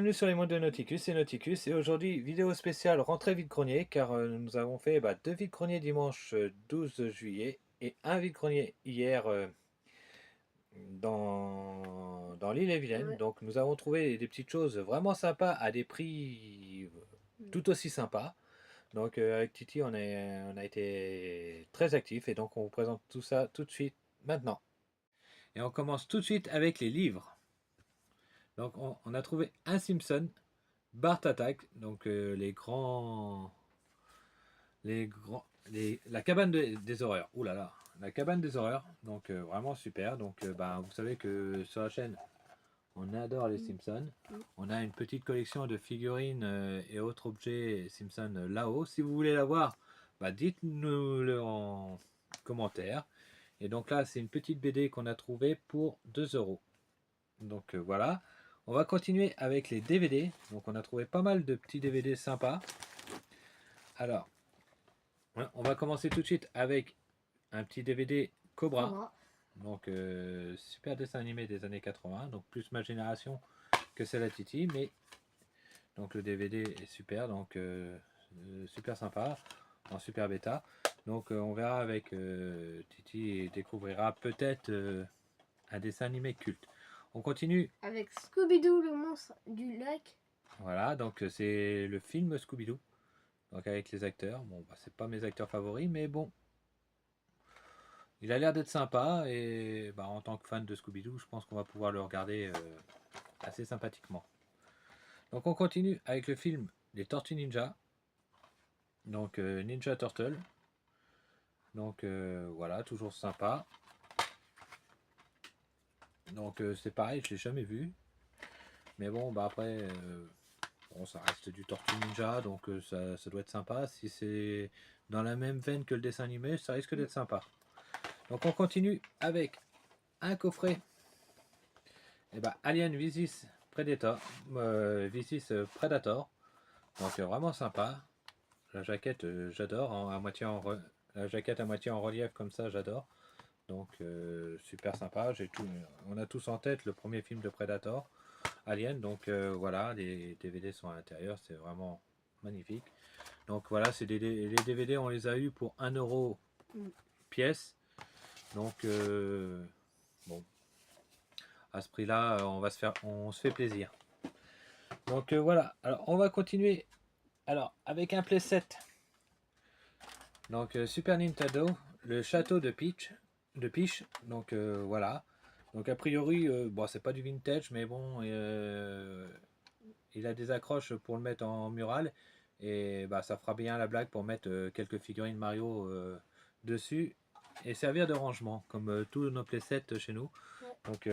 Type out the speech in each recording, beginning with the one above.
bienvenue sur les mondes de Nauticus, c'est Nauticus et aujourd'hui vidéo spéciale rentrée vide-grenier car nous avons fait deux vide-greniers dimanche 12 juillet et un vide-grenier hier dans l'île et Vilaine. Ouais. Donc nous avons trouvé des petites choses vraiment sympas à des prix tout aussi sympas. Donc avec Titi on a été très actifs et donc on vous présente tout ça tout de suite maintenant. Et on commence tout de suite avec les livres. Donc on a trouvé un Simpson, Bart Attack, donc la cabane des horreurs. Ouh là là, la cabane des horreurs. Donc vraiment super. Donc vous savez que sur la chaîne, on adore les Simpsons. On a une petite collection de figurines et autres objets Simpsons là-haut. Si vous voulez la voir, dites-nous le en commentaire. Et donc là, c'est une petite BD qu'on a trouvée pour 2 euros. Donc voilà. On va continuer avec les DVD. Donc on a trouvé pas mal de petits DVD sympas. Alors, on va commencer tout de suite avec un petit DVD Cobra. Cobra. Donc super dessin animé des années 80. Donc plus ma génération que celle à Titi. Mais donc le DVD est super. Donc super sympa. En super bêta. Donc on verra avec Titi et découvrira peut-être un dessin animé culte. On continue. Avec Scooby-Doo, le monstre du lac. Voilà, donc c'est le film Scooby-Doo. Donc avec les acteurs. Bon, c'est pas mes acteurs favoris, mais bon. Il a l'air d'être sympa et en tant que fan de Scooby-Doo, je pense qu'on va pouvoir le regarder assez sympathiquement. Donc on continue avec le film Les Tortues Ninja. Donc Ninja Turtle. Donc voilà, toujours sympa. Donc c'est pareil, je l'ai jamais vu. Mais bon, après, bon, ça reste du Tortue Ninja, donc ça doit être sympa. Si c'est dans la même veine que le dessin animé, ça risque d'être sympa. Donc on continue avec un coffret. Alien vs Predator. Predator. Donc vraiment sympa. La jaquette, j'adore. La jaquette à moitié en relief comme ça, j'adore. Donc super sympa. On a tous en tête le premier film de Predator, Alien. Donc voilà, les DVD sont à l'intérieur. C'est vraiment magnifique. Donc voilà, les DVD, on les a eu pour 1 euro pièce. Donc bon, à ce prix-là, on se fait plaisir. Donc voilà. Alors on va continuer. Alors avec un playset. Donc Super Nintendo, le château de Peach. Donc voilà. Donc a priori, c'est pas du vintage, mais bon, il a des accroches pour le mettre en mural et ça fera bien la blague pour mettre quelques figurines Mario dessus et servir de rangement comme tous nos playsets chez nous. Ouais. Donc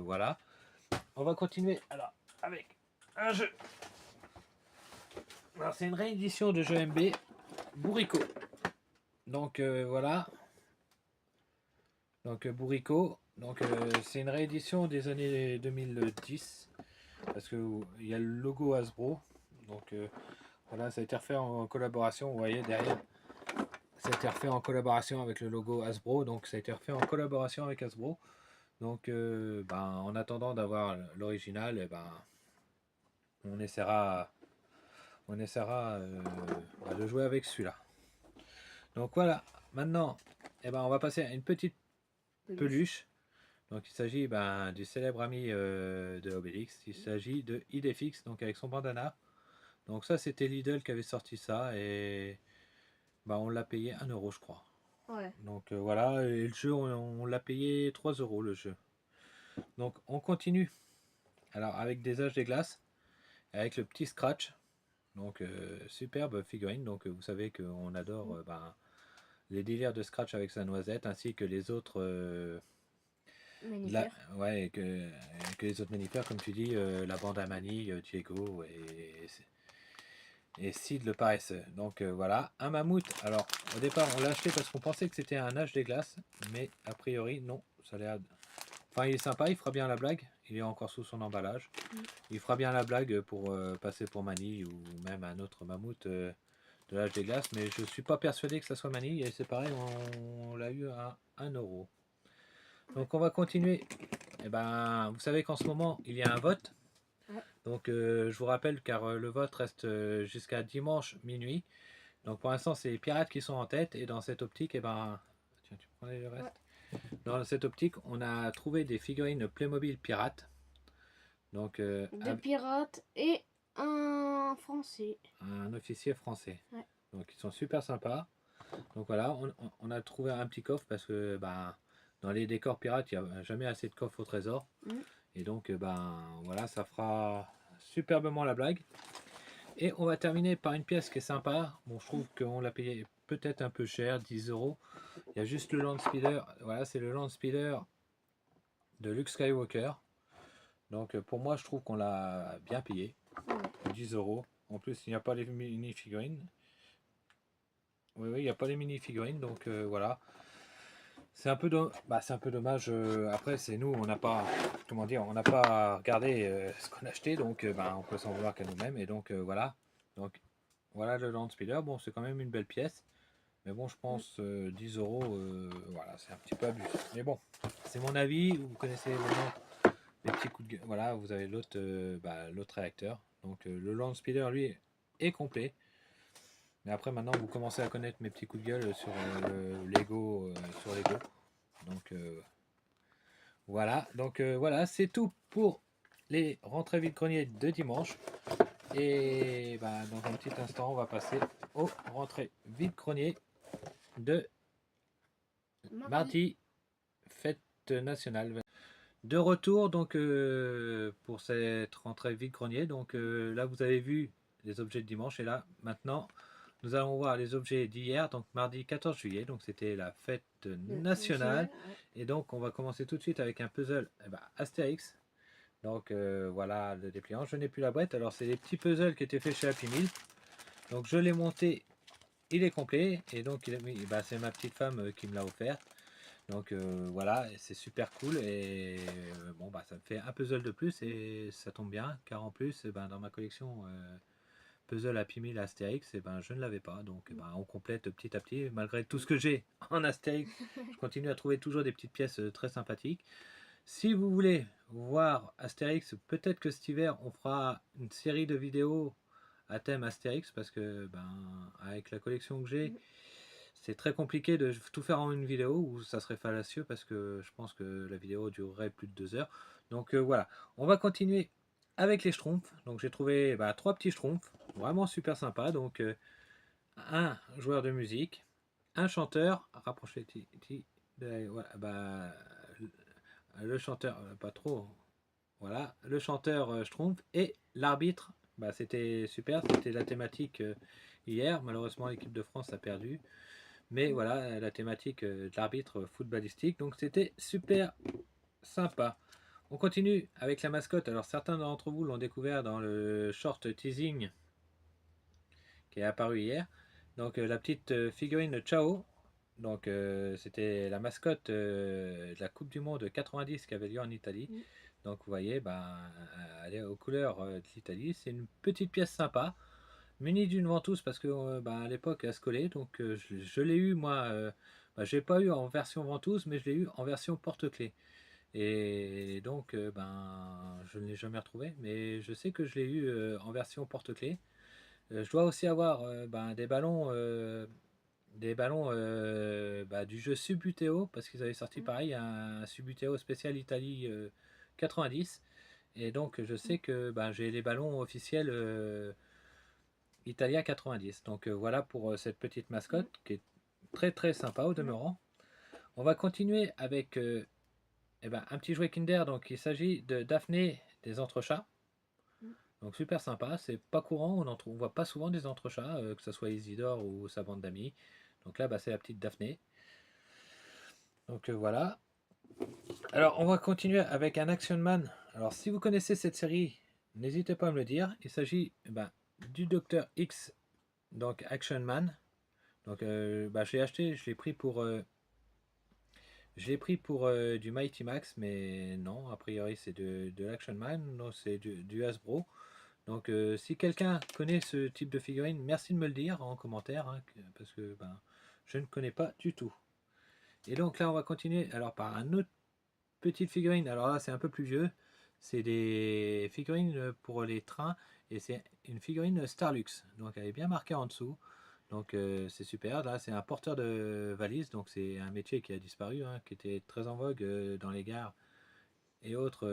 voilà. On va continuer alors avec un jeu. Alors c'est une réédition de jeu MB Bourrico. Donc voilà. Donc Bourrico. Donc c'est une réédition des années 2010 parce que il y a le logo Hasbro. Donc voilà, ça a été refait en collaboration. Vous voyez derrière, ça a été refait en collaboration avec le logo Hasbro. Donc ça a été refait en collaboration avec Hasbro. Donc en attendant d'avoir l'original, on essaiera, de jouer avec celui-là. Donc voilà, maintenant, on va passer à une petite peluche. Donc il s'agit du célèbre ami de Obélix. Il s'agit de Idéfix, donc avec son bandana. Donc ça c'était Lidl qui avait sorti ça et on l'a payé 1 euro je crois. Ouais. Donc voilà, et le jeu on l'a payé 3 euros le jeu. Donc on continue. Alors avec des âges des glaces, avec le petit Scratch. Donc superbe figurine. Donc vous savez qu'on adore les délires de Scratch avec sa noisette ainsi que les autres ouais, que les autres mammifères, comme tu dis, la bande à Manille, Diego et Sid le paresseux. Donc voilà, un mammouth. Alors au départ, on l'a acheté parce qu'on pensait que c'était un âge des glaces, mais a priori, non. Ça a l'air. Enfin, il est sympa, il fera bien la blague. Il est encore sous son emballage. Il fera bien la blague pour passer pour Manille ou même un autre mammouth de l'âge des glaces, mais je suis pas persuadé que ça soit Manille. Et c'est pareil, on l'a eu à 1 euro. Donc on va continuer. Vous savez qu'en ce moment, il y a un vote Ouais. Donc je vous rappelle car le vote reste jusqu'à dimanche minuit. Donc pour l'instant c'est les pirates qui sont en tête et dans cette optique, et ben tiens, tu prends le reste. Ouais. Dans cette optique, on a trouvé des figurines Playmobil pirates. Donc Deux pirates et un français. un officier français. Ouais. Donc ils sont super sympas. Donc voilà, on a trouvé un petit coffre parce que ben, dans les décors pirates, il n'y a jamais assez de coffres au trésor. Mm. Et donc ben voilà, ça fera superbement la blague. Et on va terminer par une pièce qui est sympa. Bon, je trouve qu'on l'a payé peut-être un peu cher, 10 euros. Il y a juste le Land Speeder. Voilà, c'est le Land Speeder de Luke Skywalker. Donc pour moi, je trouve qu'on l'a bien payé. Ouais. 10 euros. En plus, il n'y a pas les mini-figurines. Oui, il n'y a pas les mini-figurines. Donc voilà. C'est un peu, c'est un peu dommage. Après, c'est nous, on n'a pas, comment dire, on n'a pas regardé ce qu'on a acheté. Donc on peut s'en vouloir qu'à nous-mêmes. Et donc voilà. Donc voilà le Land Speeder. Bon, c'est quand même une belle pièce. Mais bon, je pense 10 euros, voilà, c'est un petit peu abusé. Mais bon, c'est mon avis. Vous connaissez vraiment les petits coups de gueule. Voilà, vous avez l'autre réacteur. Donc le Land Speeder, lui, est complet. Mais après, maintenant, vous commencez à connaître mes petits coups de gueule sur Lego, sur Lego. Donc voilà. Donc voilà, c'est tout pour les rentrées vide-grenier de dimanche. Et dans un petit instant, on va passer aux rentrées vide-grenier de mardi, fête nationale. De retour donc pour cette rentrée vide-grenier. Donc là vous avez vu les objets de dimanche et là maintenant nous allons voir les objets d'hier, donc mardi 14 juillet, donc c'était la fête nationale. Ouais. Et donc on va commencer tout de suite avec un puzzle Astérix. Donc voilà le dépliant. Je n'ai plus la boîte, alors c'est des petits puzzles qui étaient faits chez Happy Meal. Donc je l'ai monté, il est complet et donc c'est ma petite femme qui me l'a offert. Donc voilà, c'est super cool et bon ça me fait un puzzle de plus et ça tombe bien car en plus dans ma collection puzzle Happy Meal Astérix je ne l'avais pas, donc on complète petit à petit malgré tout ce que j'ai en Astérix. Je continue à trouver toujours des petites pièces très sympathiques. Si vous voulez voir Astérix, peut-être que cet hiver on fera une série de vidéos à thème Astérix parce que avec la collection que j'ai, c'est très compliqué de tout faire en une vidéo ou ça serait fallacieux parce que je pense que la vidéo durerait plus de 2 heures. Donc voilà, on va continuer avec les schtroumpfs. Donc j'ai trouvé 3 petits schtroumpfs, vraiment super sympa. Donc un joueur de musique, un chanteur, rapprochez voilà, le chanteur, pas trop, voilà, le chanteur schtroumpf et l'arbitre. C'était super, c'était la thématique hier. Malheureusement l'équipe de France a perdu. Mais voilà, la thématique de l'arbitre footballistique. Donc c'était super sympa. On continue avec la mascotte. Alors certains d'entre vous l'ont découvert dans le short teasing qui est apparu hier. Donc la petite figurine Ciao. Donc c'était la mascotte de la Coupe du Monde 90 qui avait lieu en Italie. Donc vous voyez, elle est aux couleurs de l'Italie. C'est une petite pièce sympa, muni d'une ventouse parce que à l'époque elle se collait. Donc je l'ai eu moi. Je l'ai pas eu en version ventouse, mais je l'ai eu en version porte-clés. Et donc je ne l'ai jamais retrouvé, mais je sais que je l'ai eu en version porte-clés. Je dois aussi avoir des ballons du jeu Subuteo parce qu'ils avaient sorti pareil un Subuteo spécial Italie 90. Et donc je sais que j'ai les ballons officiels Italia 90. Donc voilà pour cette petite mascotte qui est très très sympa au demeurant. On va continuer avec un petit jouet Kinder. Donc il s'agit de Daphné des entrechats. Donc super sympa, c'est pas courant, on voit pas souvent des entrechats, que ce soit Isidore ou sa bande d'amis. Donc là c'est la petite Daphné. Donc voilà. Alors on va continuer avec un Action Man. Alors si vous connaissez cette série, n'hésitez pas à me le dire. Il s'agit du Docteur X, donc Action Man. Donc je l'ai acheté, je l'ai pris pour du Mighty Max, mais non, a priori c'est de l'Action Man, non c'est du Hasbro. Donc si quelqu'un connaît ce type de figurine, merci de me le dire en commentaire, hein, parce que je ne connais pas du tout. Et donc là on va continuer alors par un autre petite figurine, alors là c'est un peu plus vieux, c'est des figurines pour les trains et c'est une figurine Starlux. Donc elle est bien marquée en dessous. Donc c'est super. Là, c'est un porteur de valise. Donc c'est un métier qui a disparu, hein, qui était très en vogue dans les gares et autres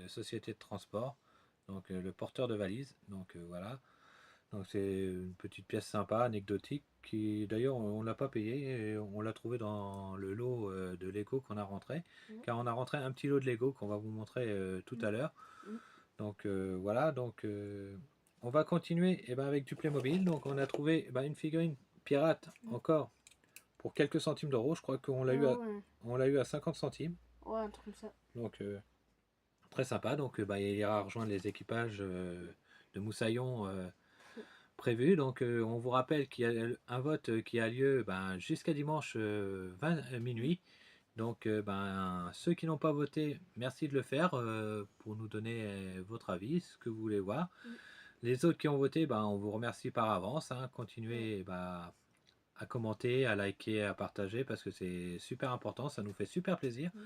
sociétés de transport. Donc le porteur de valise. Donc voilà. Donc c'est une petite pièce sympa, anecdotique, qui d'ailleurs on l'a pas payé, et on l'a trouvé dans le lot de Lego qu'on a rentré, Mm. car on a rentré un petit lot de Lego qu'on va vous montrer tout à l'heure. Mm. Donc voilà, donc on va continuer eh ben, avec du Playmobil. Donc on a trouvé eh ben, une figurine pirate encore pour quelques centimes d'euros. Je crois qu'on l'a eu Ouais. on l'a eu à 50 centimes. Ouais, un truc comme ça. Donc très sympa. Donc bah, il ira rejoindre les équipages de Moussaillon prévu. Donc on vous rappelle qu'il y a un vote qui a lieu ben, jusqu'à dimanche 20 minuit. Donc ben, ceux qui n'ont pas voté, merci de le faire pour nous donner votre avis, ce que vous voulez voir. Mm. Les autres qui ont voté, ben, on vous remercie par avance. Hein. Continuez ben, à commenter, à liker, à partager parce que c'est super important, ça nous fait super plaisir. Mm.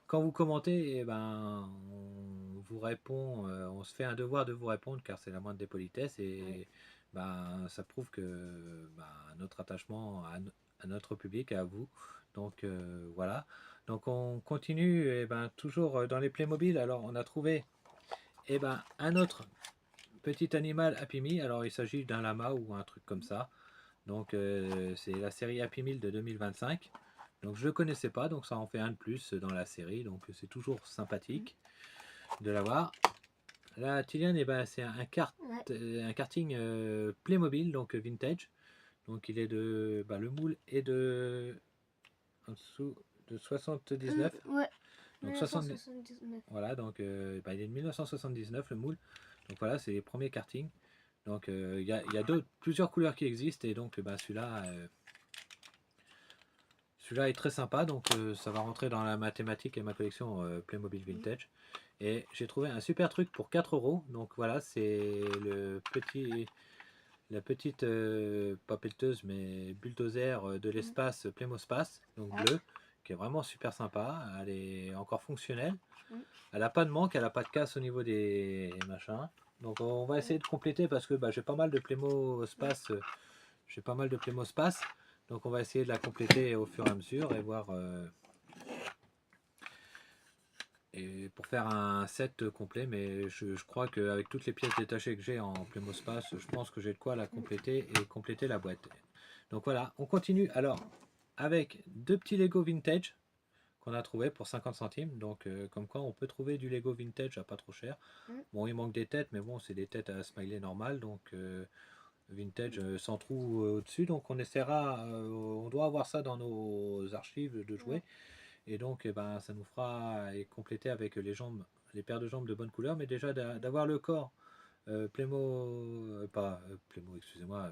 Quand vous commentez, eh ben, on vous répond, on se fait un devoir de vous répondre car c'est la moindre des politesses et ben, ça prouve que ben, notre attachement à notre public, à vous. Donc voilà. Donc on continue eh ben, toujours dans les Playmobil. Alors on a trouvé eh ben, un autre petit animal Happy Meal. Alors il s'agit d'un lama ou un truc comme ça. Donc c'est la série Happy Meal de 2025. Donc je ne le connaissais pas, donc ça en fait un de plus dans la série. Donc c'est toujours sympathique de l'avoir. Là, Tillian, eh ben, c'est un karting Playmobil, donc vintage. Donc il est de. Bah, le moule est de. En dessous de 79. Ouais. Donc 70, 1979. voilà, donc bah, il est de 1979 le moule. Donc voilà, c'est les premiers kartings. Donc il y a plusieurs couleurs qui existent et donc bah, celui-là est très sympa. Donc ça va rentrer dans la mathématique et ma collection Playmobil Vintage. Et j'ai trouvé un super truc pour 4 euros. Donc voilà, c'est la petite, pas pelleteuse, mais bulldozer de l'espace Playmospace, donc bleu, qui est vraiment super sympa. Elle est encore fonctionnelle. Elle n'a pas de manque, elle n'a pas de casse au niveau des machins. Donc on va essayer de compléter parce que bah, j'ai pas mal de Playmospace. J'ai pas mal de Playmospace. Donc on va essayer de la compléter au fur et à mesure et voir. Et pour faire un set complet, mais je crois qu'avec toutes les pièces détachées que j'ai en Plémospace, je pense que j'ai de quoi la compléter et compléter la boîte. Donc voilà, on continue alors avec deux petits Lego vintage qu'on a trouvé pour 50 centimes. Donc comme quoi on peut trouver du Lego vintage à pas trop cher. Bon, il manque des têtes, mais bon, c'est des têtes à smiley normal, donc vintage sans trou au-dessus. Donc on essaiera, on doit avoir ça dans nos archives de jouets. Et donc, eh ben, ça nous fera et compléter avec les jambes, les paires de jambes de bonne couleur, mais déjà d'avoir le corps Playmo, pas Playmo, excusez-moi,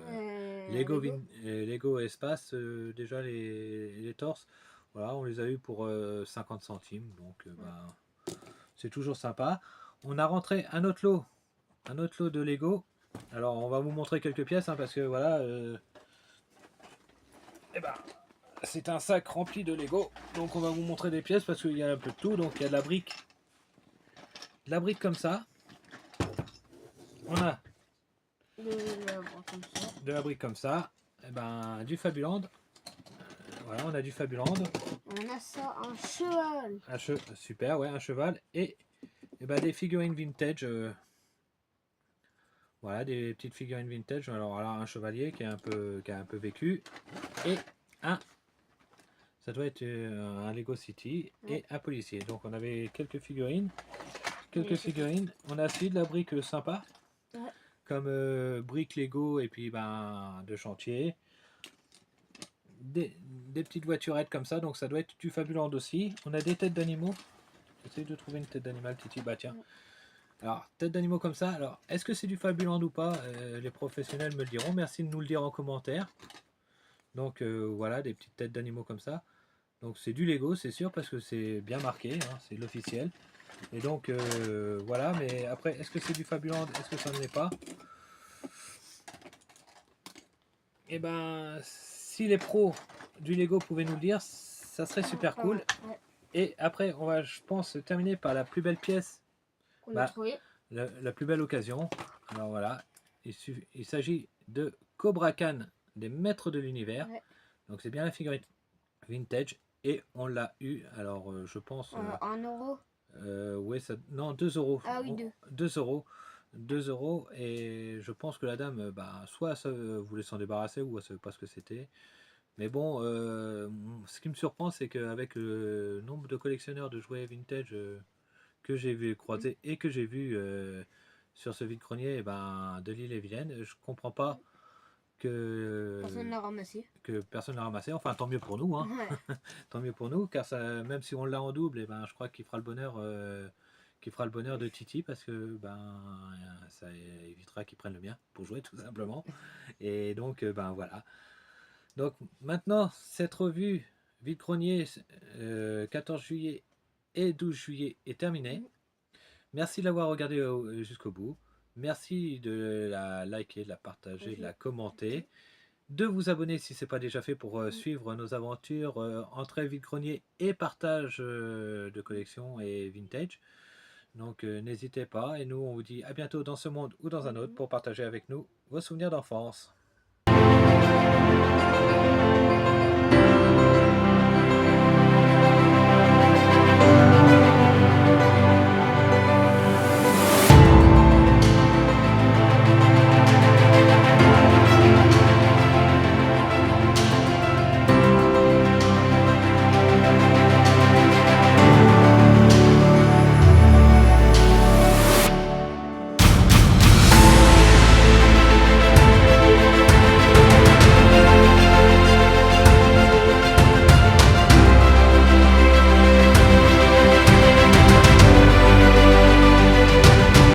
Lego, Lego Espace, déjà les torses, voilà, on les a eu pour 50 centimes, donc ben, c'est toujours sympa. On a rentré un autre lot de Lego. Alors, on va vous montrer quelques pièces, hein, parce que voilà, eh ben, c'est un sac rempli de Lego. Donc on va vous montrer des pièces parce qu'il y a un peu de tout. Donc il y a de la brique. De la brique comme ça. On a de la brique comme ça. Et ben du Fabuland. Voilà, on a du Fabuland. On a ça, un cheval. Super, ouais, un cheval. Et ben, des figurines vintage. Voilà, des petites figurines vintage. Alors là, un chevalier qui a un peu vécu. Et ça doit être un Lego City et un policier. Donc on avait quelques figurines. On a aussi de la brique sympa. Comme briques Lego et puis ben de chantier. Des petites voiturettes comme ça, donc ça doit être du Fabuland aussi. On a des têtes d'animaux. J'essaie de trouver une tête d'animal, Titi. Bah tiens. Alors, tête d'animaux comme ça. Alors, est-ce que c'est du Fabuland ou pas les professionnels me le diront. Merci de nous le dire en commentaire. Donc voilà, des petites têtes d'animaux comme ça. Donc c'est du Lego, c'est sûr, parce que c'est bien marqué, hein, c'est l'officiel. Et donc voilà, mais après, est-ce que c'est du Fabuland? Est-ce que ça ne l'est pas? Et ben, si les pros du Lego pouvaient nous le dire, ça serait super cool. Et après, on va, je pense, terminer par la plus belle pièce, Qu'on a trouvé. la plus belle occasion. Alors voilà, il s'agit de Cobra Khan, des maîtres de l'univers. Ouais. Donc c'est bien la figurine vintage. Et on l'a eu, alors je pense... 1 euro. ouais, non, 2 euros. Ah oui, 2. 2 euros. 2 euros. Et je pense que la dame, bah, soit elle voulait s'en débarrasser, ou elle savait pas ce que c'était. Mais bon, ce qui me surprend, c'est qu'avec le nombre de collectionneurs de jouets vintage que j'ai vu croiser et que j'ai vu sur ce vide-grenier de l'Île-et-Vilaine, je comprends pas Personne l'a ramassé. que personne l'a ramassé. Enfin, tant mieux pour nous, hein. Ouais. Tant mieux pour nous, car ça, même si on l'a en double, je crois qu'il fera le bonheur, de Titi, parce que ça évitera qu'il prenne le mien pour jouer tout simplement. Et donc, voilà. Donc maintenant, cette revue Vide-Grenier 14 juillet et 12 juillet est terminée. Merci de l'avoir regardé jusqu'au bout. Merci de la liker, de la partager, de la commenter. De vous abonner si ce n'est pas déjà fait pour suivre nos aventures entrée vide-grenier et partage de collection et vintage. Donc n'hésitez pas, et nous on vous dit à bientôt dans ce monde ou dans un autre pour partager avec nous vos souvenirs d'enfance.